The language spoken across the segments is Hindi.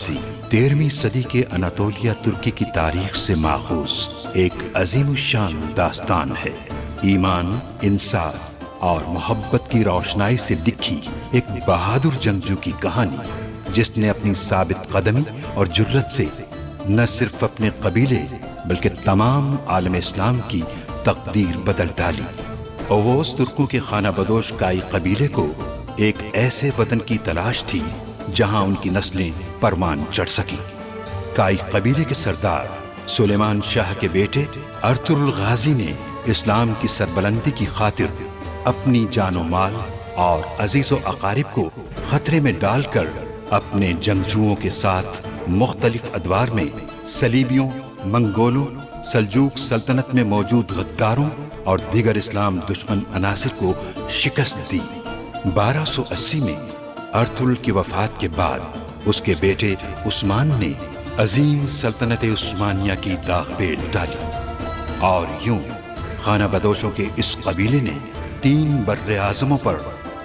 गाजी 13वीं सदी के अनातोलिया तुर्की की तारीख से माखूज एक अजीमुशान दास्तान है। ईमान, इंसाफ और मोहब्बत की रोशनाई से लिखी एक बहादुर जंगजू की कहानी, जिसने अपनी साबित कदमी और जुर्रत से न सिर्फ अपने कबीले बल्कि तमाम आलम इस्लाम की तकदीर बदल डाली। ओवोस तुर्कों के खाना बदोश काई कबीले को एक ऐसे वतन की तलाश थी जहां उनकी नस्लें परवान चढ़ सकी। काई कबीले के सरदार सुलेमान शाह के बेटे अर्तुरुल गाजी ने इस्लाम की सरबलंदी की खातिर अपनी जानो माल और अजीजो अकारिब को खतरे में डालकर अपने जंगजुओं के साथ मुख्तलिफ अदवार में सलीबियों, मंगोलों, सल्जूक सल्तनत में मौजूद गद्दारों और दीगर इस्लाम दुश्मन अनासिर को शिकस्त दी। 1280 में अर्तुरुल की वफात के बाद उसके बेटे उस्मान ने अजीम सल्तनत उस्मानिया की दाग पे डाली और यूं खाना बदोशों के इस कबीले ने 3 बर्रे आज़मों पर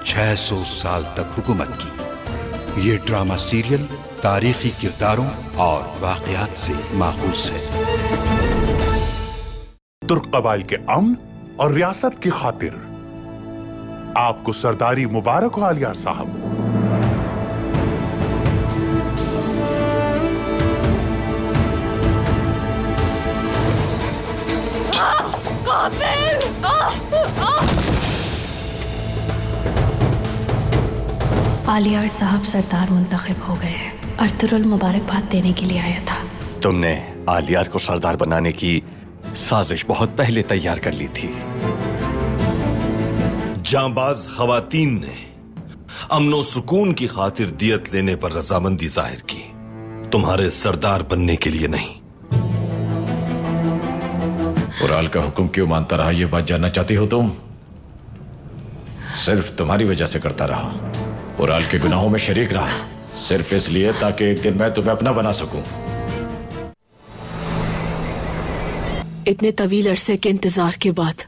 600 साल तक हुकूमत की। ये ड्रामा सीरियल तारीखी किरदारों और वाक़यात से माखूज है। तुर्क कबाइल के अमन और रियासत की खातिर आपको सरदारी मुबारक हो आलियार साहब। आलियार साहब सरदार मुंतखब हो गए हैं। अर्तुरुल मुबारकबाद देने के लिए आया था। तुमने आलियार को सरदार बनाने की साजिश बहुत पहले तैयार कर ली थी। जांबाज खवातीन ने अमनो सुकून की खातिर दियत लेने पर रजामंदी जाहिर की, तुम्हारे सरदार बनने के लिए नहीं। उराल का हुक्म क्यों मानता रहा, ये बात जानना चाहती हो तुम? सिर्फ तुम्हारी वजह से करता रहा। उराल के गुनाहों में शरीक रहा, सिर्फ इसलिए ताकि एक दिन मैं तुम्हें अपना बना सकूं। इतने तवील अरसे के इंतजार के बाद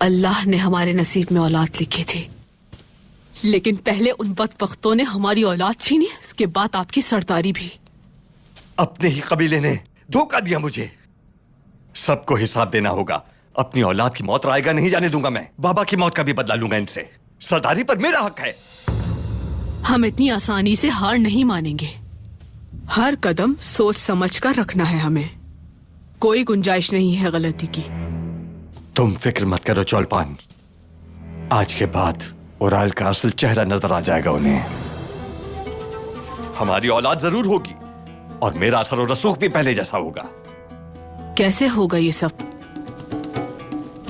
अल्लाह ने हमारे नसीब में औलाद लिखी थी, लेकिन पहले उन बदबख्तों ने हमारी औलाद छीनी, उसके बाद आपकी सरदारी भी। अपने ही कबीले ने धोखा दिया मुझे। सबको हिसाब देना होगा। अपनी औलाद की मौत रायगा नहीं जाने दूंगा मैं। बाबा की मौत का भी बदला लूंगा इनसे। सरदारी पर मेरा हक है। हम इतनी आसानी से हार नहीं मानेंगे। हर कदम सोच समझ कर रखना है हमें। कोई गुंजाइश नहीं है गलती की। तुम फिक्र मत करो चौलपान, आज के बाद उराल का असल चेहरा नजर आ जाएगा उन्हें। हमारी औलाद जरूर होगी और मेरा असर और रसूख भी पहले जैसा होगा। कैसे होगा ये सब?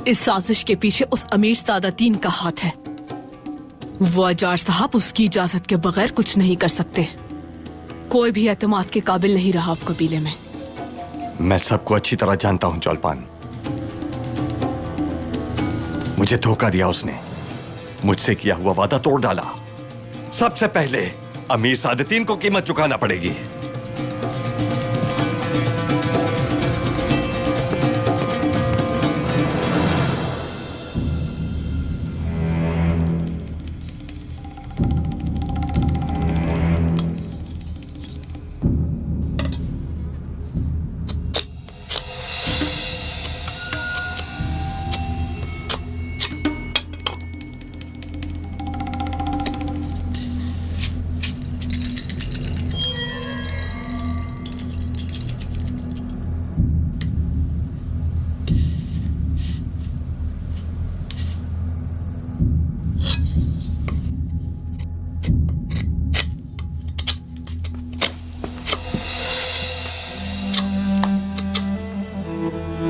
इस साजिश के पीछे उस अमीर सादातीन का हाथ है। वो अजार साहब उसकी इजाजत के बगैर कुछ नहीं कर सकते। कोई भी एतमाद के काबिल नहीं रहा अब कबीले में। मैं सबको अच्छी तरह जानता हूं चौलपान। मुझे धोखा दिया उसने, मुझसे किया हुआ वादा तोड़ डाला। सबसे पहले अमीर सादतीन को कीमत चुकाना पड़ेगी।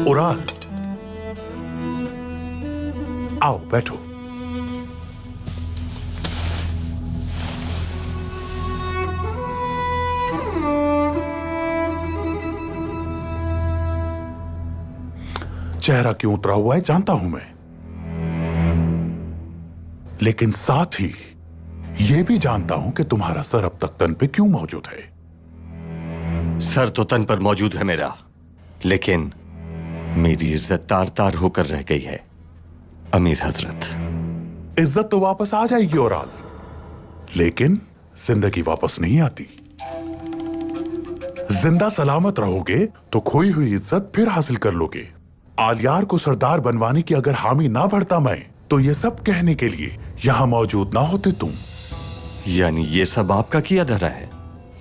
उराल, आओ बैठो। चेहरा क्यों उतरा हुआ है जानता हूं मैं, लेकिन साथ ही यह भी जानता हूं कि तुम्हारा सर अब तक तन पे क्यों मौजूद है। सर तो तन पर मौजूद है मेरा, लेकिन मेरी इज्जत तार तार होकर रह गई है अमीर हजरत। इज्जत तो वापस आ जाएगी उराल, लेकिन जिंदगी वापस नहीं आती। जिंदा सलामत रहोगे तो खोई हुई इज्जत फिर हासिल कर लोगे। आलियार को सरदार बनवाने की अगर हामी ना भरता मैं, तो ये सब कहने के लिए यहाँ मौजूद ना होते तुम। यानी ये सब आपका किया धरा है?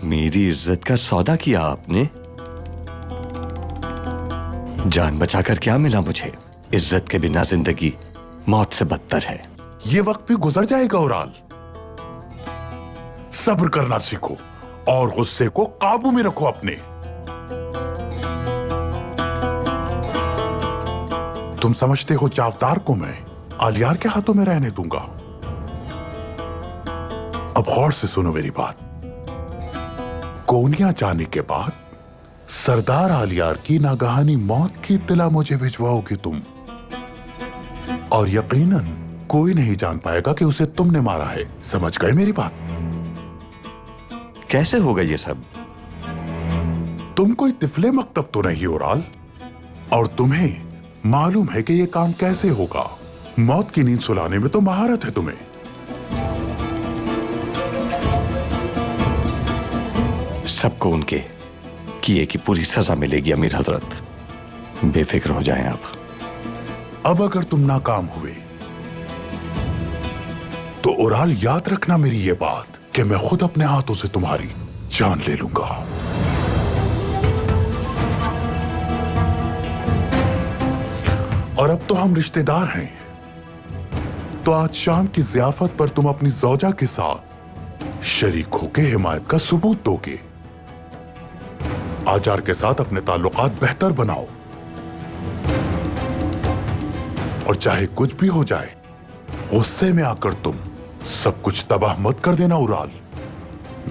मेरी इज्जत का सौदा किया आपने? जान बचाकर क्या मिला मुझे? इज्जत के बिना जिंदगी मौत से बदतर है। ये वक्त भी गुजर जाएगा उराल। सब्र करना सीखो और गुस्से को काबू में रखो अपने। तुम समझते हो जावदार को मैं आलियार के हाथों में रहने दूंगा? अब गौर से सुनो मेरी बात। कोनिया जाने के बाद सरदार आलियार की नागहानी मौत की इत्तला मुझे भिजवाओगे तुम, और यकीनन कोई नहीं जान पाएगा कि उसे तुमने मारा है। समझ गए मेरी बात? कैसे होगा ये सब? तुम कोई तिफले मकतब तो नहीं उराल, और तुम्हें मालूम है कि यह काम कैसे होगा। मौत की नींद सुलाने में तो महारत है तुम्हें। सबको उनके किए की पूरी सजा मिलेगी अमीर हजरत, बेफिक्र हो जाएं आप। अब अगर तुम नाकाम हुए तो उराल याद रखना मेरी ये बात कि मैं खुद अपने हाथों से तुम्हारी जान ले लूंगा। और अब तो हम रिश्तेदार हैं, तो आज शाम की ज़ियाफत पर तुम अपनी ज़ौजा के साथ शरीक होके हिमायत का सबूत दोगे। आजार के साथ अपने ताल्लुकात बेहतर बनाओ, और चाहे कुछ भी हो जाए गुस्से में आकर तुम सब कुछ तबाह मत कर देना उराल।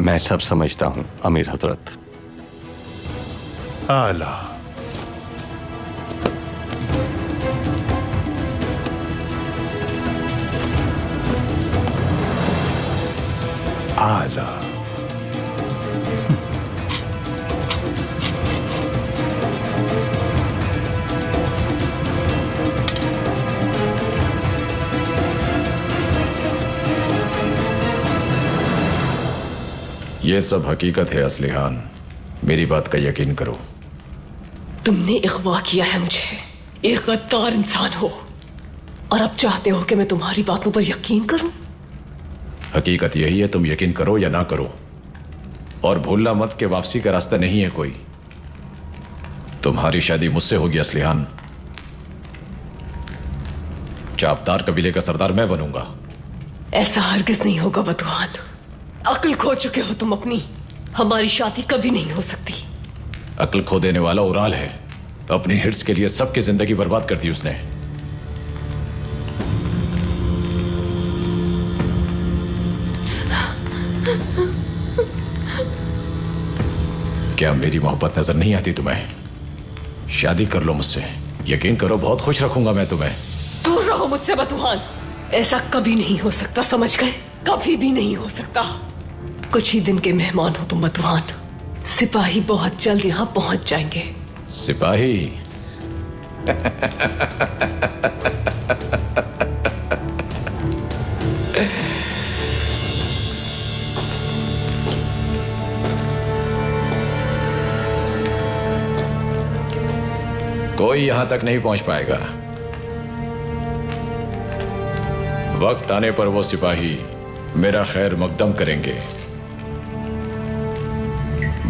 मैं सब समझता हूं अमीर हजरत। आला। आला। ये सब हकीकत है असलिहान, मेरी बात का यकीन करो। तुमने इख्वा किया है मुझे, एक गद्दार इंसान हो, और अब चाहते हो कि मैं तुम्हारी बातों पर यकीन करूं? हकीकत यही है, तुम यकीन करो या ना करो। और भूलना मत कि वापसी का रास्ता नहीं है कोई। तुम्हारी शादी मुझसे होगी असलिहान। चापदार कबीले का सरदार मैं बनूंगा। ऐसा हरगिज नहीं होगा बदुआन। अक्ल खो चुके हो तुम अपनी। हमारी शादी कभी नहीं हो सकती। अक्ल खो देने वाला उराल है। अपनी हिर्स के लिए सबकी जिंदगी बर्बाद कर दी उसने। क्या मेरी मोहब्बत नजर नहीं आती तुम्हें? शादी कर लो मुझसे, यकीन करो बहुत खुश रखूंगा मैं तुम्हें। दूर रहो मुझसे बदुआन। ऐसा कभी नहीं हो सकता, समझ गए? कभी भी नहीं हो सकता। कुछ ही दिन के मेहमान हो तुम बदुआन। सिपाही बहुत जल्द यहां पहुंच जाएंगे। सिपाही? कोई यहां तक नहीं पहुंच पाएगा। वक्त आने पर वो सिपाही मेरा खैर मकदम करेंगे।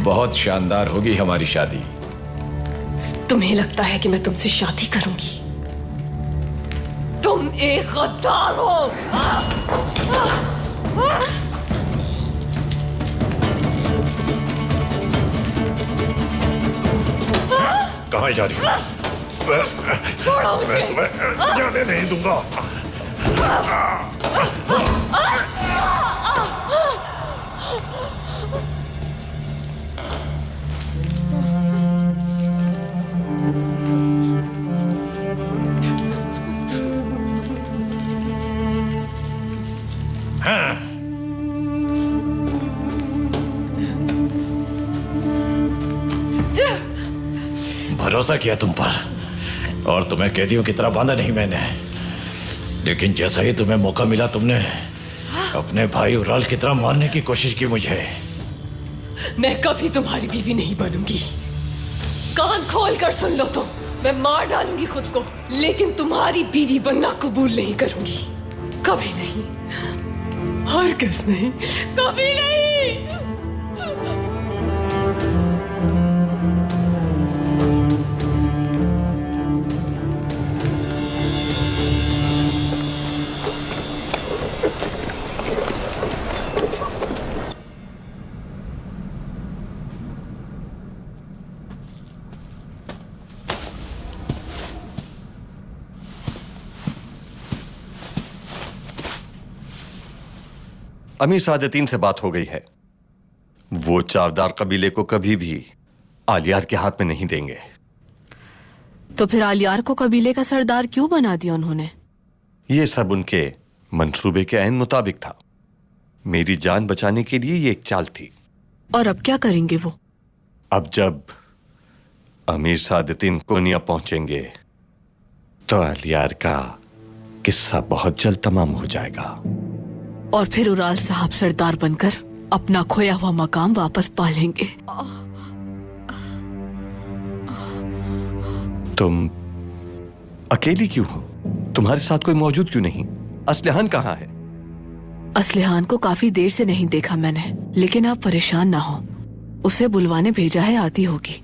बहुत शानदार होगी हमारी शादी। तुम्हें लगता है कि मैं तुमसे शादी करूंगी? तुम एक गद्दार हो। कहां जा रही हो? छोड़ो मुझे। तुम्हें जाने नहीं दूंगा। भरोसा किया तुम पर और तुम्हें कैदियों की तरह बांधा नहीं मैंने, लेकिन जैसा ही तुम्हें मौका मिला तुमने अपने भाई उराल की तरह मारने की कोशिश की मुझे। मैं कभी तुम्हारी बीवी नहीं बनूंगी। कान खोल कर सुन लो तुम, मैं मार डालूंगी खुद को, लेकिन तुम्हारी बीवी बनना कबूल नहीं करूंगी। कभी नहीं, हरगिज़ नहीं, कभी नहीं। अमीर सादतीन से बात हो गई है। वो चावदार कबीले को कभी भी आलियार के हाथ में नहीं देंगे। तो फिर आलियार को कबीले का सरदार क्यों बना दिया उन्होंने? ये सब उनके मंसूबे के ऐन मुताबिक था। मेरी जान बचाने के लिए ये एक चाल थी। और अब क्या करेंगे वो? अब जब अमीर सादतीन कोनिया पहुंचेंगे तो आलियार का किस्सा बहुत जल्द तमाम हो जाएगा। और फिर उराल साहब सरदार बनकर अपना खोया हुआ मकाम वापस पा लेंगे। तुम अकेली क्यों हो? तुम्हारे साथ कोई मौजूद क्यों नहीं? असलहान कहाँ है? असलहान को काफी देर से नहीं देखा मैंने, लेकिन आप परेशान ना हो, उसे बुलवाने भेजा है, आती होगी।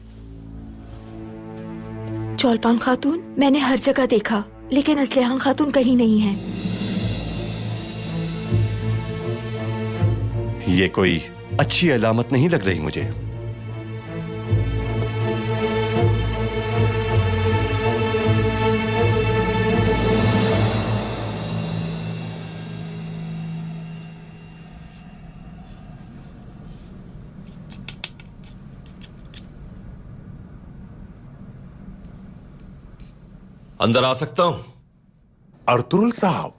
चौलपान खातून, मैंने हर जगह देखा, लेकिन असलहान खातून कहीं नहीं है। ये कोई अच्छी अलामत नहीं लग रही मुझे। अंदर आ सकता हूं? अर्तुरुल साहब,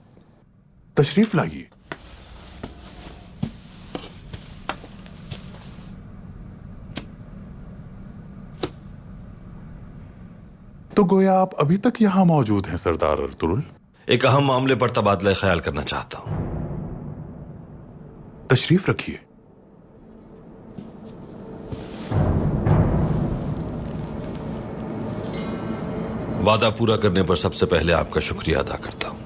तशरीफ लाइए। तो गोया आप अभी तक यहां मौजूद हैं सरदार अर्तुरुल? एक अहम मामले पर तबादला ख्याल करना चाहता हूं। तशरीफ रखिए। वादा पूरा करने पर सबसे पहले आपका शुक्रिया अदा करता हूं।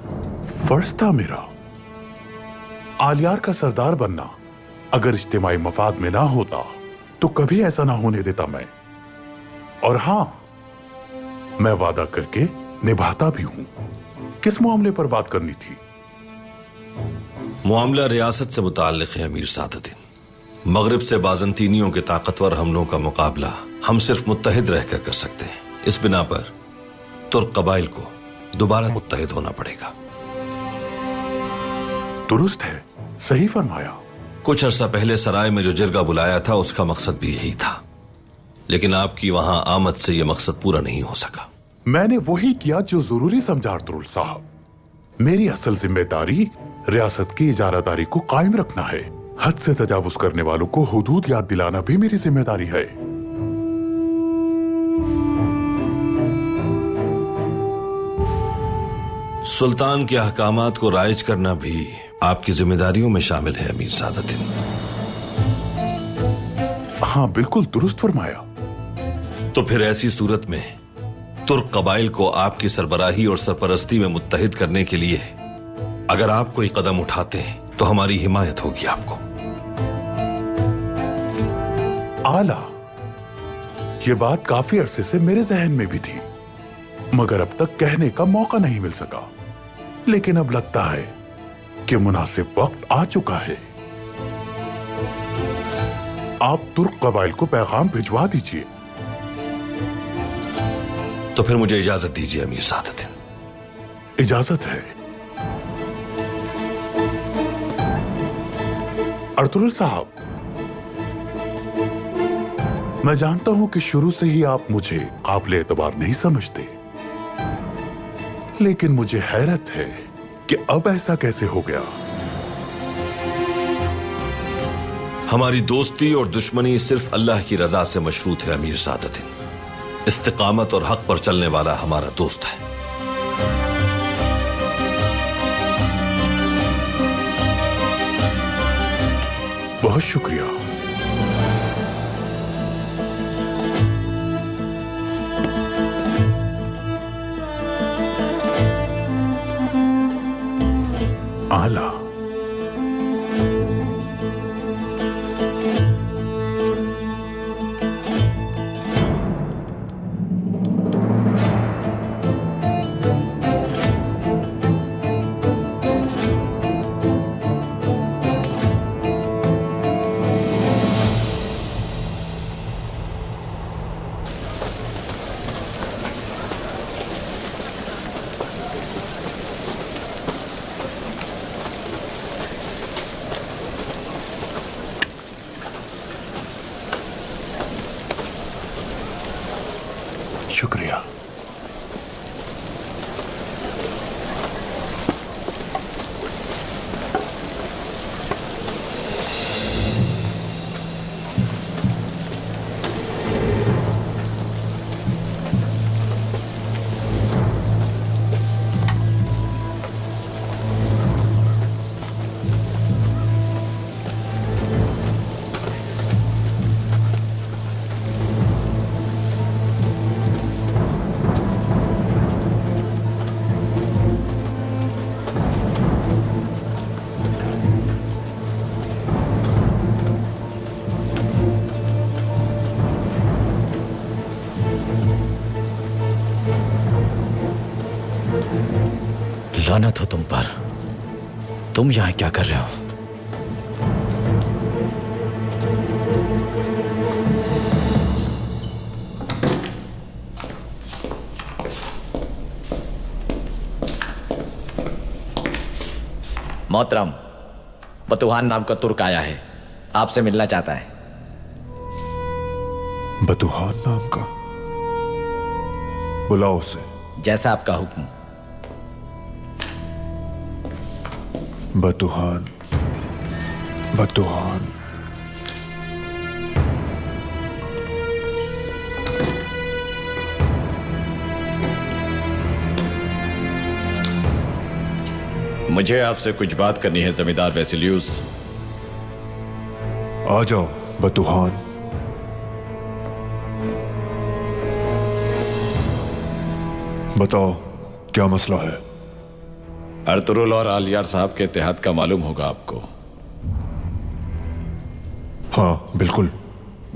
फर्ज था मेरा आलियार का सरदार बनना। अगर इज्तिमाई मफाद में ना होता तो कभी ऐसा ना होने देता मैं। और हां, मैं वादा करके निभाता भी हूं। किस मामले पर बात करनी थी? मामला रियासत से मुताल्लिक है अमीर सादतीन। मगरिब से बाजंतीनियों के ताकतवर हमलों का मुकाबला हम सिर्फ मुत्तहिद रहकर कर सकते हैं। इस बिना पर तुर्क कबाइल को दोबारा मुत्तहिद होना पड़ेगा। दुरुस्त है, सही फरमाया। कुछ अरसा पहले सराय में जो जिरगा बुलाया था उसका मकसद भी यही था, लेकिन आपकी वहां आमद से यह मकसद पूरा नहीं हो सका। मैंने वही किया जो जरूरी समझा अर्तुरुल साहब। मेरी असल जिम्मेदारी रियासत की इजारादारी को कायम रखना है। हद से तजावुज करने वालों को हुदूद याद दिलाना भी मेरी जिम्मेदारी है। सुल्तान के अहकामात को राइज करना भी आपकी जिम्मेदारियों में शामिल है अमीर सादतीन। हाँ, बिल्कुल दुरुस्त फरमाया। तो फिर ऐसी सूरत में तुर्क कबाइल को आपकी सरबराही और सरपरस्ती में मुत्तहिद करने के लिए अगर आप कोई कदम उठाते हैं तो हमारी हिमायत होगी आपको। आला, ये बात काफी अरसे से मेरे जहन में भी थी, मगर अब तक कहने का मौका नहीं मिल सका। लेकिन अब लगता है कि मुनासिब वक्त आ चुका है। आप तुर्क कबाइल को पैगाम भिजवा दीजिए। तो फिर मुझे इजाजत दीजिए अमीर सादतीन। इजाजत है। अर्तुरुल साहब, मैं जानता हूं कि शुरू से ही आप मुझे काबिल एतबार नहीं समझते, लेकिन मुझे हैरत है कि अब ऐसा कैसे हो गया। हमारी दोस्ती और दुश्मनी सिर्फ अल्लाह की रजा से मशरूत है अमीर सादतीन। इस्तिकामत और हक पर चलने वाला हमारा दोस्त है। बहुत शुक्रिया। शुक्रिया। लानत हो तुम पर। तुम यहां क्या कर रहे हो? मोहतरम, बतुहान नाम का तुर्क आया है, आपसे मिलना चाहता है। बतुहान नाम का? बुलाओ उसे। जैसा आपका हुक्म। बतुहान, बतुहान। मुझे आपसे कुछ बात करनी है जमींदार वेसिलियस। आ जाओ बतुहान। बताओ क्या मसला है? अर्तुरुल और आलियार साहब के इत्तेहाद का मालूम होगा आपको। हाँ बिल्कुल।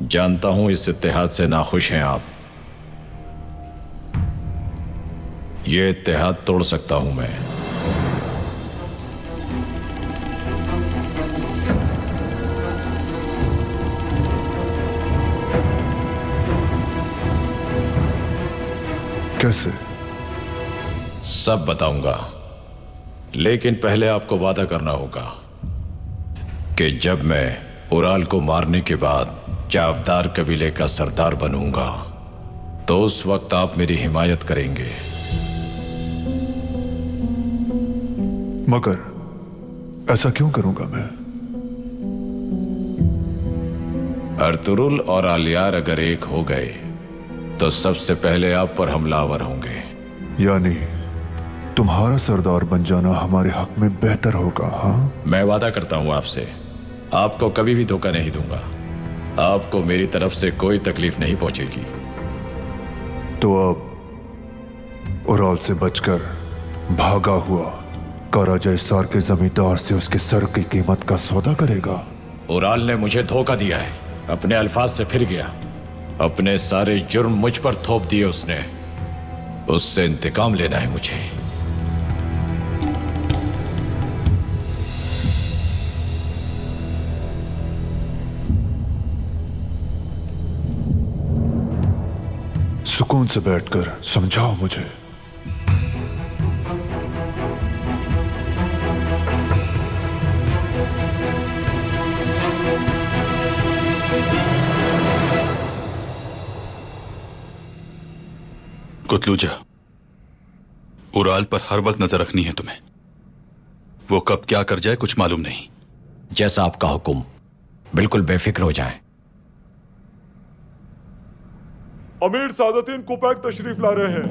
जानता हूं इस इत्तेहाद से नाखुश हैं आप। ये इत्तेहाद तोड़ सकता हूं मैं। कैसे? सब बताऊंगा, लेकिन पहले आपको वादा करना होगा कि जब मैं उराल को मारने के बाद चावदार कबीले का सरदार बनूंगा तो उस वक्त आप मेरी हिमायत करेंगे। मगर ऐसा क्यों करूंगा मैं? अर्तुरुल और आलियार अगर एक हो गए तो सबसे पहले आप पर हमलावर होंगे। यानी तुम्हारा सरदार बन जाना हमारे हक में बेहतर होगा। हाँ, मैं वादा करता हूं आपसे, आपको कभी भी धोखा नहीं दूंगा। आपको मेरी तरफ से कोई तकलीफ नहीं पहुंचेगी। तो अब उराल से बचकर भागा हुआ काराजयसार के जमींदार से उसके सर की कीमत का सौदा करेगा? उराल ने मुझे धोखा दिया है, अपने अल्फाज से फिर गया। अपने सारे जुर्म मुझ पर थोप दिए उसने। उससे इंतकाम लेना है मुझे। सुकून से बैठकर समझाओ मुझे। कुतलूजा, उराल पर हर वक्त नजर रखनी है तुम्हें। वो कब क्या कर जाए कुछ मालूम नहीं। जैसा आपका हुक्म, बिल्कुल बेफिक्र हो जाएं। अमीर सादतीन कुपैक तशरीफ ला रहे हैं।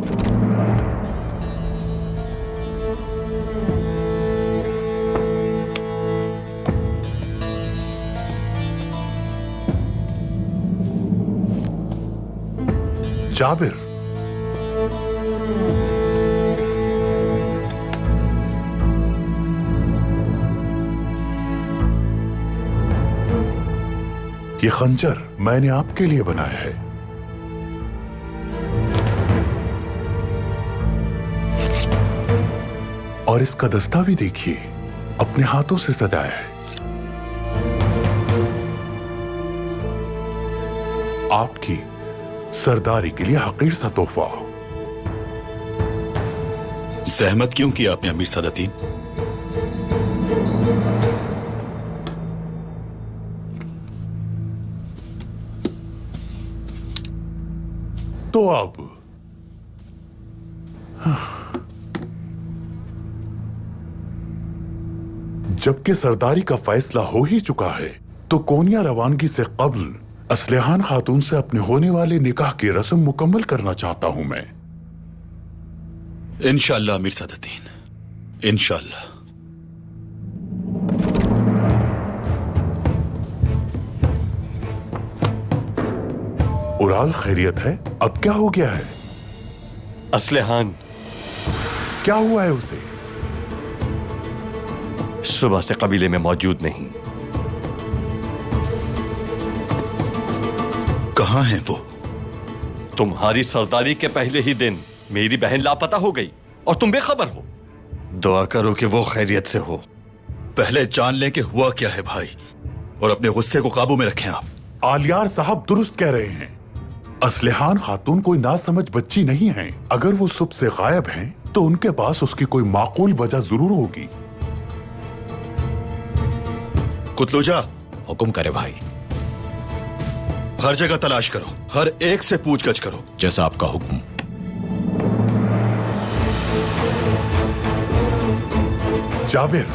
जाबिर, ये खंजर मैंने आपके लिए बनाया है। और इसका दस्ता भी देखिए, अपने हाथों से सजाया है। आपकी सरदारी के लिए हकीर सा तोहफा। जहमत क्यों किया आपने अमीर सादतीन? तो अब जबकि सरदारी का फैसला हो ही चुका है, तो कोनिया रवानगी से कबल असलहान खातून से अपने होने वाले निकाह की रस्म मुकम्मल करना चाहता हूं मैं। इंशाअल्लाह अमीर सादतीन, इंशाअल्लाह। उराल खैरियत है? अब क्या हो गया है? असलहान क्या हुआ है उसे? सुबह से कबीले में मौजूद नहीं। कहां है वो? तुम्हारी सरदारी के पहले ही दिन मेरी बहन लापता हो गई और तुम बेखबर हो। दुआ करो कि वो खैरियत से हो। पहले जान लें कि हुआ क्या है भाई, और अपने गुस्से को काबू में रखें आप। आलियार साहब दुरुस्त कह रहे हैं। असलहान खातून कोई नासमझ बच्ची नहीं है। अगर वो सुबह से गायब हैं, तो उनके पास उसकी कोई माकूल वजह जरूर होगी। कुतलुजा, हुक्म करे भाई। हर जगह तलाश करो, हर एक से पूछगछ करो। जैसा आपका हुक्म। जाबिर,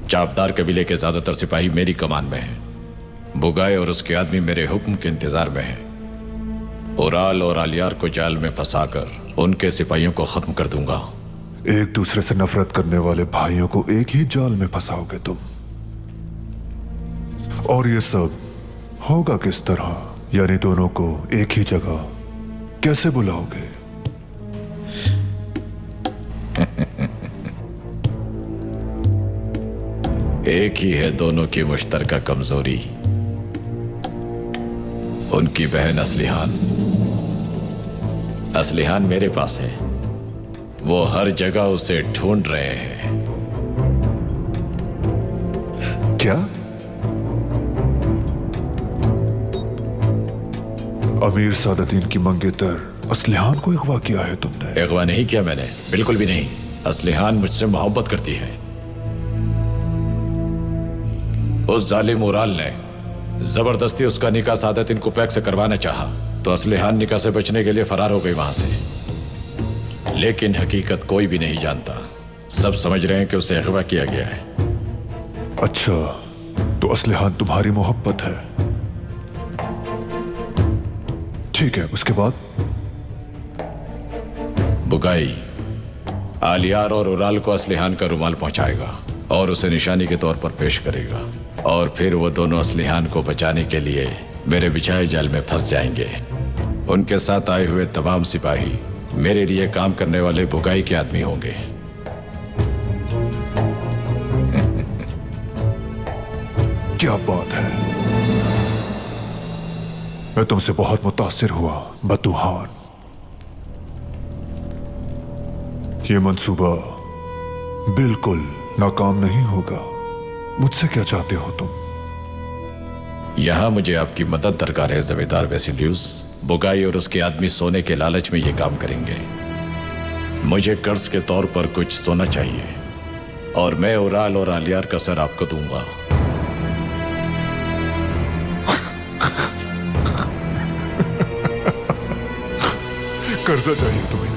चापदार कबीले के ज्यादातर सिपाही मेरी कमान में हैं। बुगाई और उसके आदमी मेरे हुक्म के इंतजार में हैं। उराल और आलियार को जाल में फंसाकर उनके सिपाहियों को खत्म कर दूंगा। एक दूसरे से नफरत करने वाले भाइयों को एक ही जाल में फंसाओगे तुम, और ये सब होगा किस तरह? यानी दोनों को एक ही जगह कैसे बुलाओगे? एक ही है दोनों की मुश्तरका कमजोरी, उनकी बहन असलिहान। असलिहान मेरे पास है, वो हर जगह उसे ढूंढ रहे हैं। क्या? अमीर सादतीन की मंगेतर असलिहान को अगवा किया है तुमने? अगवा नहीं किया मैंने, बिल्कुल भी नहीं। असलिहान मुझसे मोहब्बत करती है। उस जालिम उराल ने जबरदस्ती उसका निकाह सादतीन कुपैक से करवाना चाहा, तो असलिहान निकाह से बचने के लिए फरार हो गई वहां से। लेकिन हकीकत कोई भी नहीं जानता। सब समझ रहे हैं कि उसे अगवा किया गया है। अच्छा, तो असलिहान तुम्हारी मोहब्बत है? ठीक है, उसके बाद? बुगाई आलियार और उराल को असलिहान का रुमाल पहुंचाएगा और उसे निशानी के तौर पर पेश करेगा, और फिर वो दोनों असलिहान को बचाने के लिए मेरे बिछाए जाल में फंस जाएंगे। उनके साथ आए हुए तमाम सिपाही मेरे लिए काम करने वाले बुगाई के आदमी होंगे। क्या बात है! मैं तुमसे बहुत मुतासिर हुआ बतूहान। ये मंसूबा बिल्कुल नाकाम नहीं होगा। मुझसे क्या चाहते हो तुम? यहां मुझे आपकी मदद दरकार है जमींदार वेसिलियस। बुगाई और उसके आदमी सोने के लालच में ये काम करेंगे। मुझे कर्ज के तौर पर कुछ सोना चाहिए, और मैं उराल और आलियार का सर आपको दूंगा। कर्जा चाहिए तुम्हें?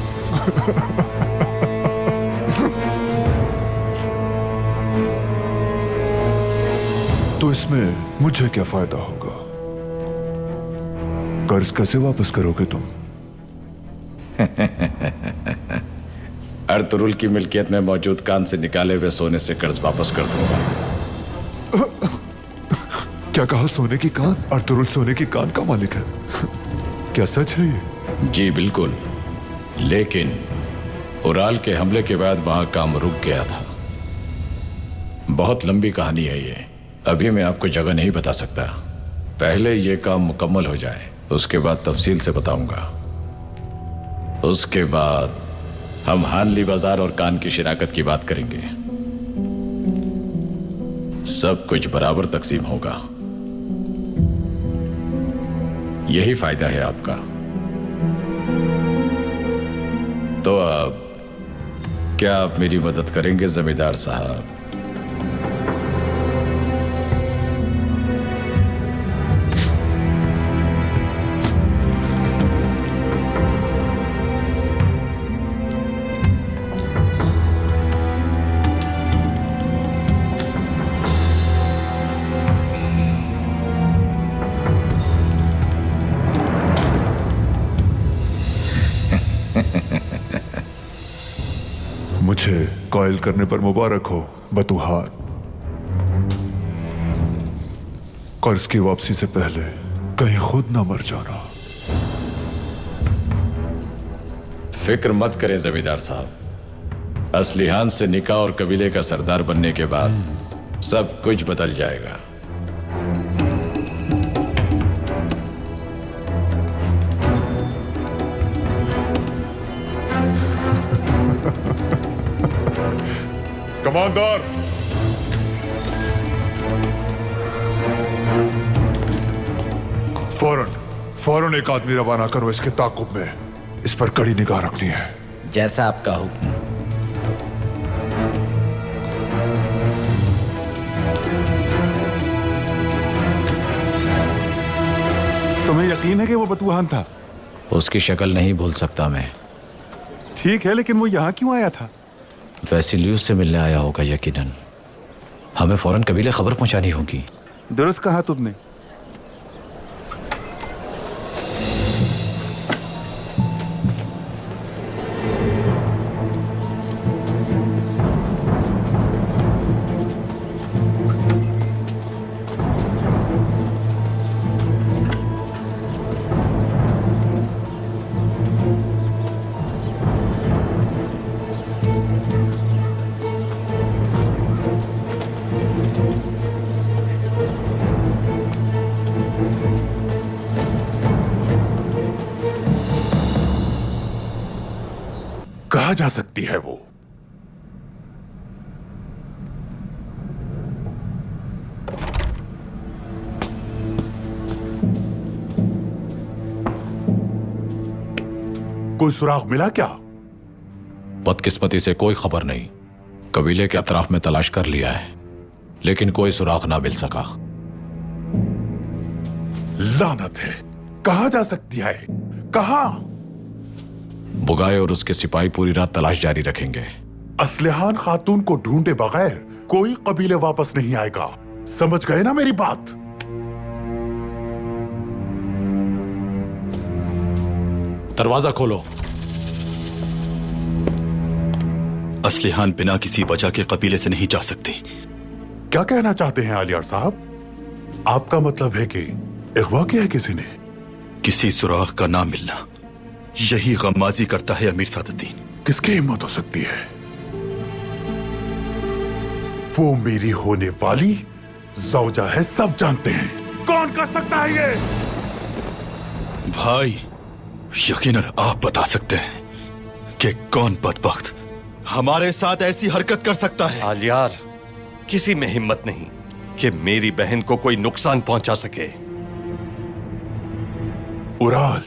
तो इसमें मुझे क्या फायदा होगा? कर्ज कैसे वापस करोगे तुम? अर्तुरुल की मिल्कियत में मौजूद कान से निकाले हुए सोने से कर्ज वापस कर दूंगा। क्या कहा? सोने की कान? अर्तुरुल सोने की कान का मालिक है? क्या सच है ये? जी बिल्कुल, लेकिन उराल के हमले के बाद वहां काम रुक गया था। बहुत लंबी कहानी है ये, अभी मैं आपको जगह नहीं बता सकता। पहले ये काम मुकम्मल हो जाए, उसके बाद तफसील से बताऊंगा। उसके बाद हम हानली बाजार और कान की शिराकत की बात करेंगे। सब कुछ बराबर तकसीम होगा। यही फायदा है आपका। तो अब क्या आप मेरी मदद करेंगे जमींदार साहब? मुझे कायल करने पर मुबारक हो बतूहार। कर्ज की वापसी से पहले कहीं खुद ना मर जाना। फिक्र मत करें जमींदार साहब, असलिहान से निकाह और कबीले का सरदार बनने के बाद सब कुछ बदल जाएगा। कमांडर, फौरन एक आदमी रवाना करो इसके ताकुब में। इस पर कड़ी निगाह रखनी है। जैसा आपका हुक्म। तुम्हें यकीन है कि वो बतूहान था? उसकी शक्ल नहीं भूल सकता मैं। ठीक है, लेकिन वो यहाँ क्यों आया था? वैसिलियुस से मिलने आया होगा यकीनन। हमें फौरन कबीले खबर पहुंचानी होगी। दुरुस्त कहा तुमने। कहा जा सकती है वो? कोई सुराग मिला क्या? बदकिस्मती से कोई खबर नहीं। कबीले के अतराफ में तलाश कर लिया है, लेकिन कोई सुराग ना मिल सका। लानत है। कहा जा सकती है? कहा? बुगाए और उसके सिपाही पूरी रात तलाश जारी रखेंगे। असलिहान खातून को ढूंढे बगैर कोई कबीले वापस नहीं आएगा। समझ गए ना मेरी बात? दरवाजा खोलो। असलिहान बिना किसी वजह के कबीले से नहीं जा सकती। क्या कहना चाहते हैं आलियार साहब? आपका मतलब है कि अगवा किया है किसी ने? किसी सुराग का ना मिलना, यही गम्माजी करता है अमीर सादुद्दीन। किसकी हिम्मत हो सकती है? वो मेरी होने वाली ज़ौजा है, सब जानते हैं। कौन कर सकता है ये? भाई, यकीनन आप बता सकते हैं कि कौन बदबख्त हमारे साथ ऐसी हरकत कर सकता है। आलियार, किसी में हिम्मत नहीं कि मेरी बहन को कोई नुकसान पहुंचा सके। उराल,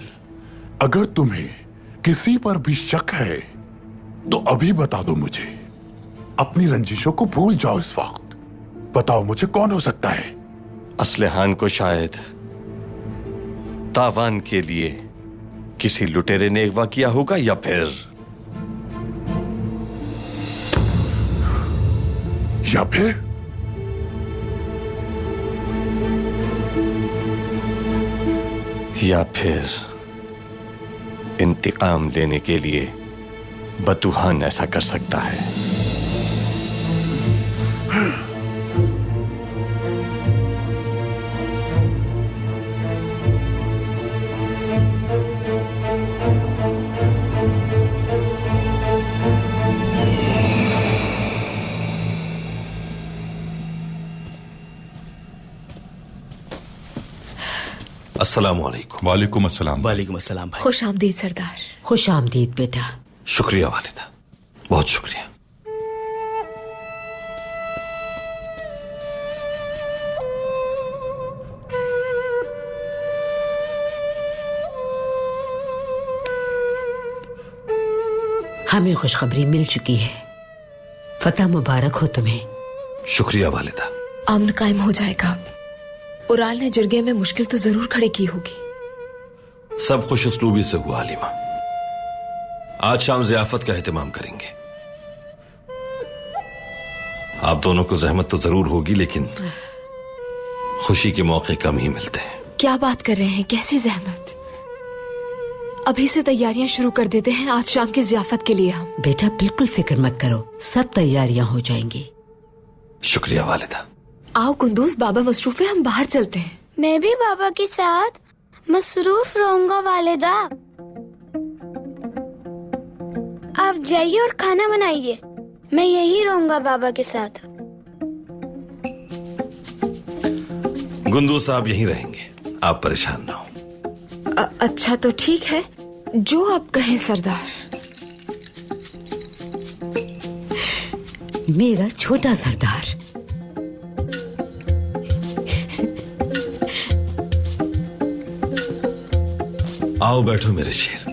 अगर तुम्हें किसी पर भी शक है तो अभी बता दो मुझे। अपनी रंजिशों को भूल जाओ इस वक्त। बताओ मुझे कौन हो सकता है? असलिहान को शायद तावान के लिए किसी लुटेरे ने अगवा किया होगा, या फिर या फिर इंतकाम लेने के लिए बतूहान ऐसा कर सकता है। अस्सलामुअलैकुम। वालेकुम अस्सलाम। वालेकुम अस्सलाम भाई। खुश आमदीद सरदार। खुश आमदीद बेटा। शुक्रिया वालिदा, बहुत शुक्रिया। हमें खुशखबरी मिल चुकी है। फतह मुबारक हो तुम्हें। शुक्रिया वालिदा। अमन कायम हो जाएगा। उराल ने जरगे में मुश्किल तो जरूर खड़ी की होगी। सब खुश उसलूबी से हुआ हालिमा। आज शाम ज़ियाफत का एहतमाम करेंगे। आप दोनों को जहमत तो जरूर होगी, लेकिन खुशी के मौके कम ही मिलते हैं। क्या बात कर रहे हैं? कैसी जहमत? अभी से तैयारियां शुरू कर देते हैं आज शाम की ज़ियाफत के लिए हम। बेटा बिल्कुल फिक्र मत करो, सब तैयारियां हो जाएंगी। शुक्रिया वालिदा। आओ कुंदूस, बाबा मसरूफ है, हम बाहर चलते हैं। मैं भी बाबा के साथ मसरूफ रहूंगा वालिदा। आप जाइए और खाना बनाइए, मैं यही रहूंगा बाबा के साथ। गुंदू साहब यहीं रहेंगे, आप परेशान ना हो। अच्छा तो ठीक है, जो आप कहें सरदार। मेरा छोटा सरदार। आओ बैठो मेरे शेर।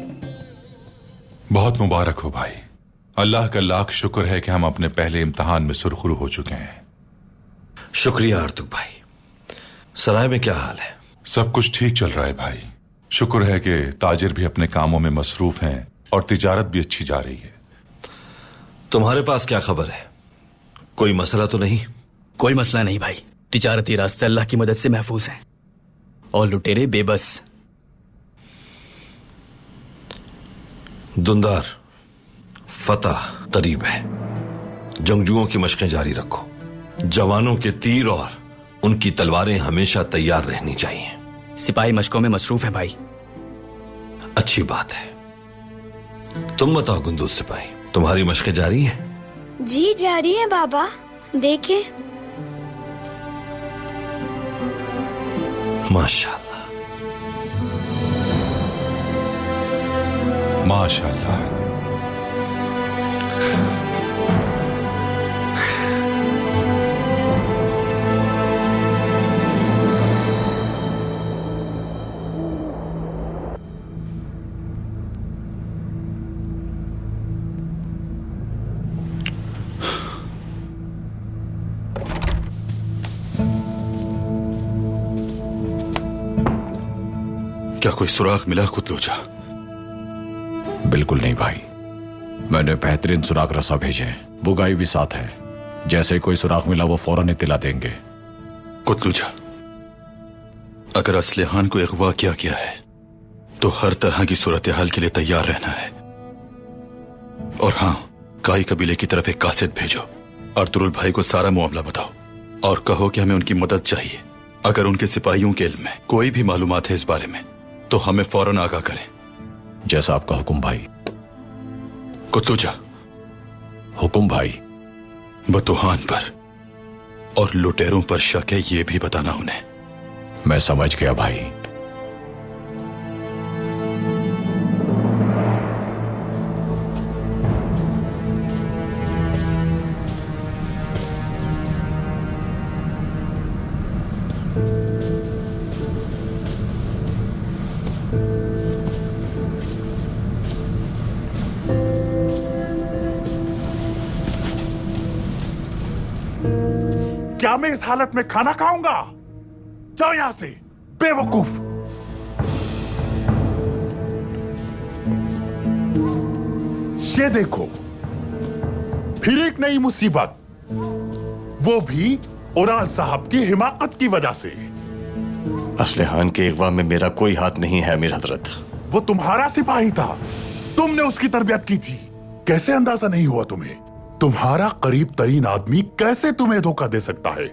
बहुत मुबारक हो भाई। अल्लाह का लाख शुक्र है कि हम अपने पहले इम्तिहान में सुरखरू हो चुके हैं। शुक्रिया आर्तुक भाई। सराय में क्या हाल है? सब कुछ ठीक चल रहा है भाई। शुक्र है कि ताजिर भी अपने कामों में मसरूफ हैं और तिजारत भी अच्छी जा रही है। तुम्हारे पास क्या खबर है? कोई मसला तो नहीं? कोई मसला नहीं भाई, तिजारती रास्ते अल्लाह की मदद से महफूज हैं और लुटेरे बेबस। दुंदार, फतह करीब है। जंगजुओं की मशकें जारी रखो। जवानों के तीर और उनकी तलवारें हमेशा तैयार रहनी चाहिए। सिपाही मशकों में मसरूफ है भाई। अच्छी बात है। तुम बताओ गुंदूस सिपाही, तुम्हारी मशकें जारी हैं? जी जारी है बाबा, देखे। माशाल्लाह माशाल्लाह। क्या कोई सुराग मिला कुतलूचा? बिल्कुल नहीं भाई, मैंने बेहतरीन सुराग रसा भेजे हैं, बुगाई भी साथ है। जैसे कोई सुराग मिला वो फौरन इत्तला देंगे। कुतलूचा, अगर असलहान को अगवा किया गया है तो हर तरह की सूरत हाल के लिए तैयार रहना है। और हाँ, काई कबीले की तरफ एक कासिद भेजो। अर्तुरुल भाई को सारा मामला बताओ और कहो कि हमें उनकी मदद चाहिए। अगर उनके सिपाहियों के इल्म में कोई भी मालूमात है इस बारे में तो हमें फौरन आगाह करें। जैसा आपका हुक्म भाई। कुतलूचा। हुक्म भाई। बतूहान पर और लुटेरों पर शक है, ये भी बताना उन्हें। मैं समझ गया भाई। क्या मैं इस हालत में खाना खाऊंगा? जाओ यहां से, बेवकूफ। ये देखो, फिर एक नई मुसीबत, वो भी उराल साहब की हिमाकत की वजह से। असलहान के अगवा में मेरा कोई हाथ नहीं है अमीर हजरत। वो तुम्हारा सिपाही था, तुमने उसकी तरबियत की थी। कैसे अंदाजा नहीं हुआ तुम्हें? तुम्हारा करीब तरीन आदमी कैसे तुम्हें धोखा दे सकता है?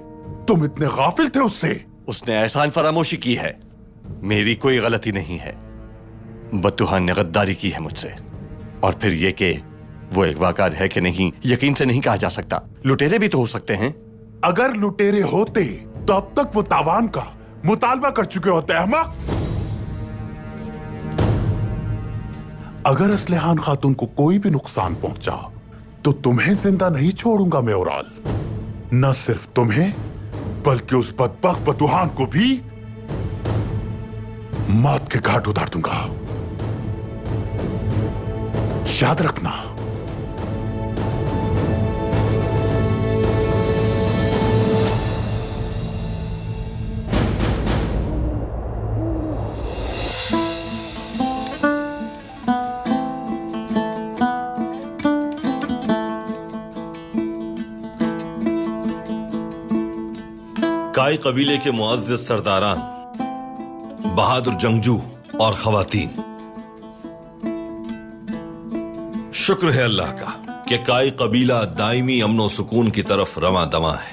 तुम इतने गाफिल थे उससे। उसने एहसान फरामोशी की है, मेरी कोई गलती नहीं है। बतूहान ने गद्दारी की है मुझसे। और फिर ये कि वो अगवाकार है कि नहीं, यकीन से नहीं कहा जा सकता। लुटेरे भी तो हो सकते हैं। अगर लुटेरे होते तो अब तक वो तावान का मुतालबा कर चुके होते। अहमक। अगर असलहान खातून को कोई भी नुकसान पहुंचा तो तुम्हें जिंदा नहीं छोड़ूंगा मैं उराल। न सिर्फ तुम्हें बल्कि उस बदबख्त बतूहान को भी मौत के घाट उतार दूंगा। याद रखना। काई कबीले के मुअज़्ज़िज़ सरदारान, बहादुर जंगजू और खवातीन, शुक्र है अल्लाह का कि काई कबीला दायमी अमनो सुकून की तरफ रवां दवा है।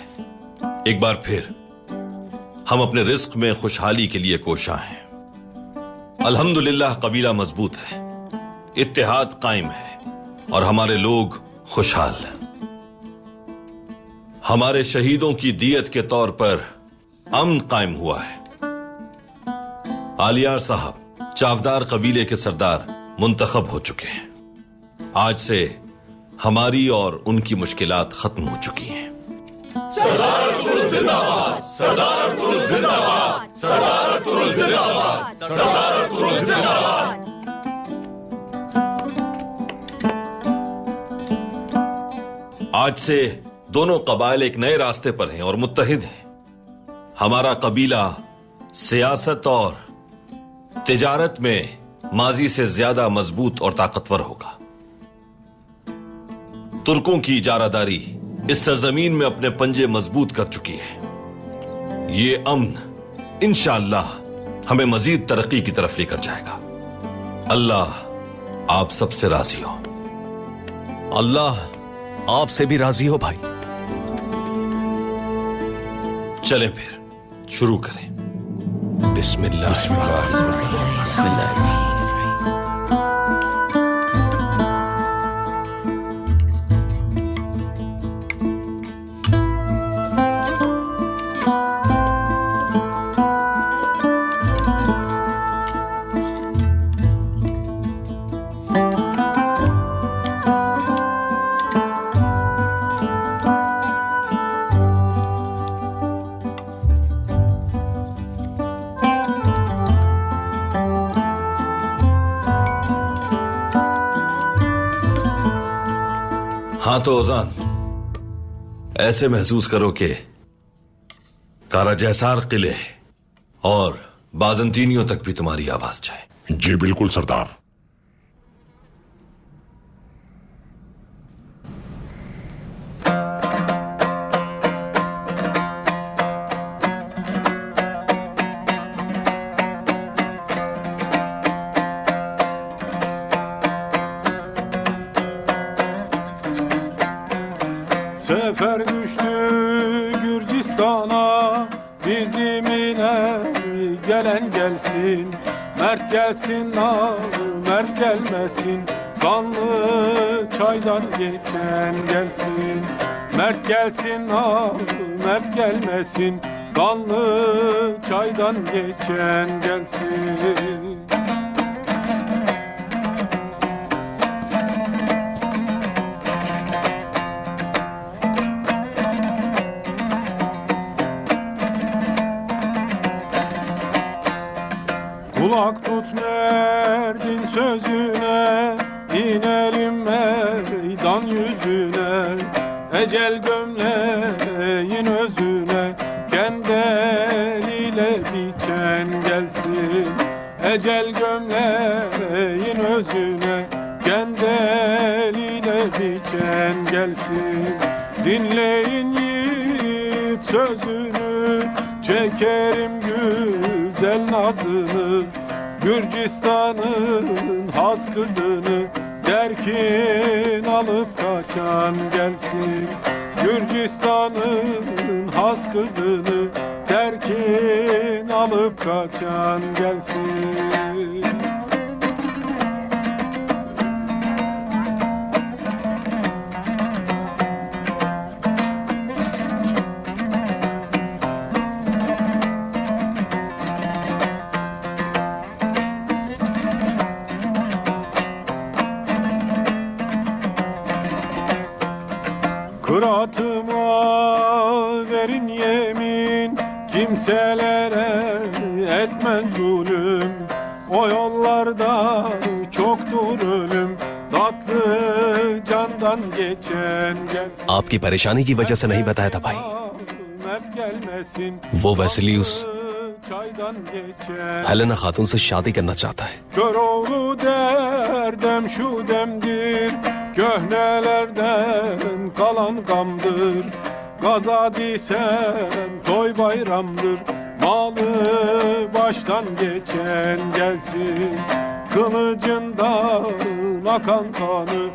एक बार फिर हम अपने रिस्क में खुशहाली के लिए कोशा हैं। अल्हम्दुलिल्लाह कबीला मजबूत है, इत्तेहाद कायम है और हमारे लोग खुशहाल। हमारे शहीदों की दियत के तौर पर अमन कायम हुआ है। आलियार साहब चावदार कबीले के सरदार मुंतखब हो चुके हैं। आज से हमारी और उनकी मुश्किलात खत्म हो चुकी हैं। सरदार अर्तुगरुल जिंदाबाद, सरदार अर्तुगरुल जिंदाबाद, सरदार अर्तुगरुल जिंदाबाद, सरदार अर्तुगरुल जिंदाबाद। आज से दोनों कबाइल एक नए रास्ते पर हैं और मुत्तहिद हैं। हमारा कबीला सियासत और तिजारत में माजी से ज्यादा मजबूत और ताकतवर होगा। तुर्कों की इजारादारी इस सरजमीन में अपने पंजे मजबूत कर चुकी है। ये अमन इंशाअल्लाह हमें मजीद तरक्की की तरफ लेकर जाएगा। अल्लाह आप सबसे राजी हो। अल्लाह आपसे भी राजी हो भाई। चलें फिर शुरू करें। बिस्मिल्लाह। हाँ तो ओजान, ऐसे महसूस करो कि काराजैसार किले और बाजंतीनियों तक भी तुम्हारी आवाज जाए। जी बिल्कुल सरदार। Sefer düştü Gürcistan'a, bizimine gelen gelsin. Mert gelsin, mert gelmesin, kanlı çaydan geçen gelsin. Mert gelsin, mert gelmesin, kanlı çaydan geçen gelsin. Kulak tut merdin sözüne, inelim meydan yüzüne. Ecel gömleğin özüne, kendi eliyle biçen gelsin. Ecel gömleğin özüne, kendi eliyle biçen gelsin. Dinleyin yiğit sözünü, çekerim güzel nazını, Gürcistan'ın has kızını, derkin alıp kaçan gelsin. Gürcistan'ın has kızını, derkin alıp kaçan gelsin. Kıratıma verin yemin, kimselere etmen zulüm. O yollarda çoktur ölüm, tatlı candan geçen gelsin. आपकी परेशानी की वजह से नहीं बताया था भाई। Mert gelmesin, वो वेसिलियुस çaydan geçen. हेलेना खातून से शादी करना चाहता है। Köroğlu derdem şu demdir, köhnelerden kalan gamdır. Gaza disen toy bayramdır. Malı baştan geçen gelsin. Kılıcından akan kanı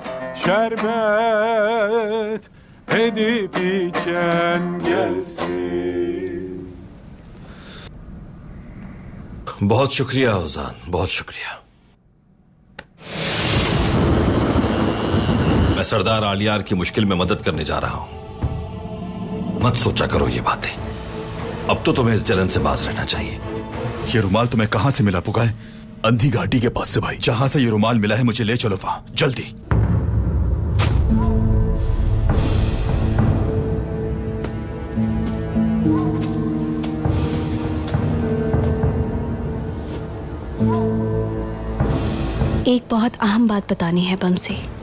şerbet edip içen gelsin. बहुत शुक्रिया ओजान, बहुत शुक्रिया। मैं सरदार आलियार की मुश्किल में मदद करने जा रहा हूं। मत सोचा करो ये बातें। अब तो तुम्हें इस जलन से बाज रहना चाहिए। ये रुमाल तुम्हें कहां से मिला पुगाए? अंधी घाटी के पास से भाई। जहां से ये रुमाल मिला है मुझे ले चलो वहां, जल्दी। एक बहुत अहम बात बतानी है बमसी।